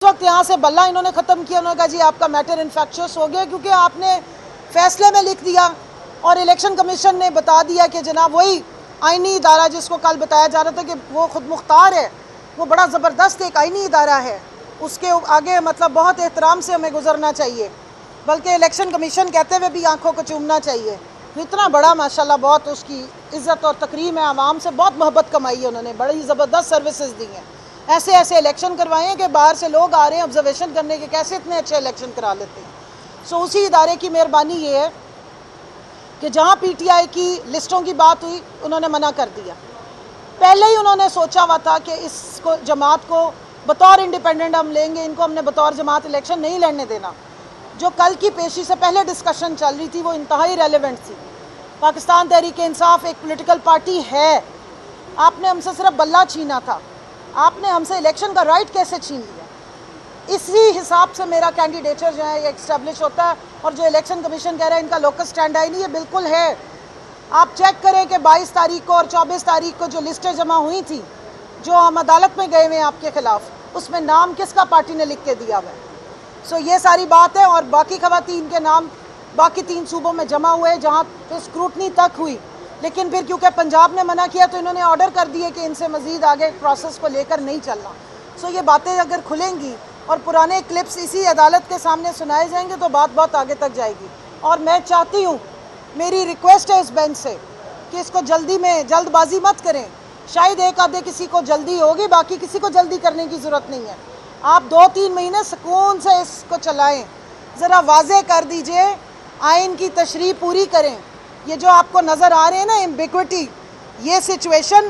اس وقت یہاں سے بلہ انہوں نے ختم کیا، انہوں نے کہا جی آپ کا میٹر انفیکشس ہو گیا، کیونکہ آپ نے فیصلے میں لکھ دیا اور الیکشن کمیشن نے بتا دیا کہ جناب وہی آئینی ادارہ جس کو کل بتایا جا رہا تھا کہ وہ خود مختار ہے، وہ بڑا زبردست ایک آئینی ادارہ ہے، اس کے آگے مطلب بہت احترام سے ہمیں گزرنا چاہیے، بلکہ الیکشن کمیشن کہتے ہوئے بھی آنکھوں کو چومنا چاہیے۔ اتنا بڑا ماشاءاللہ بہت اس کی عزت اور تکریم ہے، عوام سے بہت محبت کمائی ہے انہوں نے، بڑی زبردست سروسز دی ہیں، ایسے الیکشن کروائے ہیں کہ باہر سے لوگ آ رہے ہیں آبزرویشن کرنے کے، کیسے اتنے اچھے الیکشن کرا لیتے ہیں۔ سو اسی ادارے کی مہربانی یہ ہے کہ جہاں پی ٹی آئی کی لسٹوں کی بات ہوئی انہوں نے منع کر دیا، پہلے ہی انہوں نے سوچا ہوا تھا کہ اس کو جماعت کو بطور انڈیپینڈنٹ ہم لیں گے، ان کو ہم نے بطور جماعت الیکشن نہیں لڑنے دینا۔ جو کل کی پیشی سے پہلے ڈسکشن چل رہی تھی وہ انتہائی ریلیونٹ تھی۔ پاکستان تحریک انصاف ایک پولیٹیکل پارٹی ہے، آپ نے ہم سے صرف بلہ چھینا تھا، آپ نے ہم سے الیکشن کا رائٹ کیسے چھین لیا؟ اسی حساب سے میرا کینڈیڈیچر جو ہے یہ اسٹیبلش ہوتا ہے، اور جو الیکشن کمیشن کہہ رہا ہے ان کا لوکس اسٹینڈ آئی نہیں، یہ بالکل ہے۔ آپ چیک کریں کہ 22 تاریخ کو اور 24 تاریخ کو جو لسٹیں جمع ہوئی تھیں، جو ہم عدالت میں گئے ہوئے ہیں آپ کے خلاف، اس میں نام کس کا پارٹی نے لکھ کے دیا ہوا ہے؟ سو یہ ساری بات ہے، اور باقی خواتین کے نام باقی 3 صوبوں میں جمع ہوئے جہاں پہ اسکروٹنی تک ہوئی، لیکن پھر کیونکہ پنجاب نے منع کیا تو انہوں نے آرڈر کر دیے کہ ان سے مزید آگے پروسیس کو لے کر نہیں چلنا۔ سو یہ باتیں اگر کھلیں گی اور پرانے کلپس اسی عدالت کے سامنے سنائے جائیں گے تو بات بہت آگے تک جائے گی، اور میں چاہتی ہوں، میری ریکویسٹ ہے اس بینچ سے کہ اس کو جلدی میں جلد بازی مت کریں، شاید ایک آدھے کسی کو جلدی ہوگی، باقی کسی کو جلدی کرنے کی ضرورت نہیں ہے۔ آپ 2-3 مہینے سکون سے اس کو چلائیں، ذرا واضح کر دیجئے، آئین کی تشریح پوری کریں۔ یہ جو آپ کو نظر آ رہے ہیں نا ایمبیگوٹی، یہ سچویشن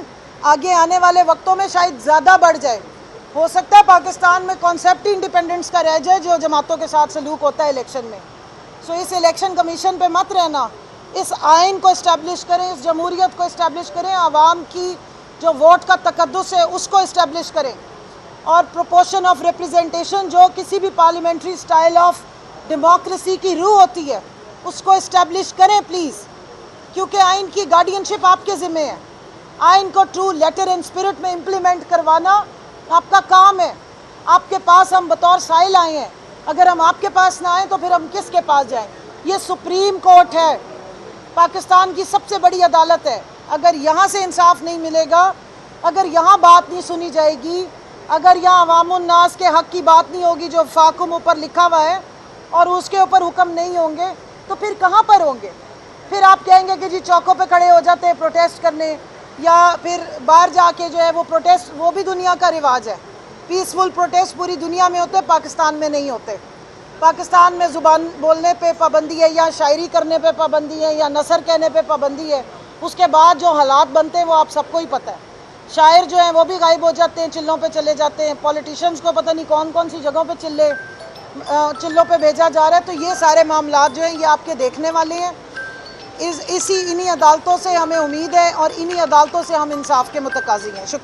آگے آنے والے وقتوں میں شاید زیادہ بڑھ جائے، ہو سکتا ہے پاکستان میں کانسیپٹ ہی انڈیپینڈنس کا رہ جائے جو جماعتوں کے ساتھ سلوک ہوتا ہے الیکشن میں۔ سو اس الیکشن کمیشن پہ مت رہنا، اس آئین کو اسٹیبلش کریں، اس جمہوریت کو اسٹیبلش کریں، عوام کی جو ووٹ کا تقدس ہے اس کو اسٹیبلش کریں، اور پروپورشن آف ریپریزنٹیشن جو کسی بھی پارلیمنٹری سٹائل آف ڈیموکریسی کی روح ہوتی ہے اس کو اسٹیبلش کریں پلیز، کیونکہ آئین کی گارڈینشپ آپ کے ذمہ ہے۔ آئین کو ٹرو لیٹر اینڈ اسپرٹ میں امپلیمنٹ کروانا آپ کا کام ہے۔ آپ کے پاس ہم بطور سائل آئے ہیں، اگر ہم آپ کے پاس نہ آئیں تو پھر ہم کس کے پاس جائیں؟ یہ سپریم کورٹ ہے، پاکستان کی سب سے بڑی عدالت ہے، اگر یہاں سے انصاف نہیں ملے گا، اگر یہاں بات نہیں سنی جائے گی، اگر یہاں عوام الناس کے حق کی بات نہیں ہوگی جو فاکم اوپر لکھا ہوا ہے اور اس کے اوپر حکم نہیں ہوں گے، تو پھر کہاں پر ہوں گے؟ پھر آپ کہیں گے کہ جی چوکوں پہ کھڑے ہو جاتے ہیں پروٹیسٹ کرنے، یا پھر باہر جا کے جو ہے وہ پروٹیسٹ، وہ بھی دنیا کا رواج ہے، پیسفل پروٹیسٹ پوری دنیا میں ہوتے، پاکستان میں نہیں ہوتے۔ پاکستان میں زبان بولنے پہ پابندی ہے، یا شاعری کرنے پہ پابندی ہے، یا نثر کہنے پہ پابندی ہے، اس کے بعد جو حالات بنتے ہیں وہ آپ سب کو ہی پتہ ہے۔ شاعر جو ہیں وہ بھی غائب ہو جاتے ہیں، چلوں پہ چلے جاتے ہیں، پولیٹیشنز کو پتہ نہیں کون کون سی جگہوں پہ چلوں پہ بھیجا جا رہا ہے، تو یہ سارے معاملات جو ہیں یہ آپ کے دیکھنے والے ہیں۔ انہی عدالتوں سے ہمیں امید ہے اور انہی عدالتوں سے ہم انصاف کے متقاضی ہیں۔ شکریہ۔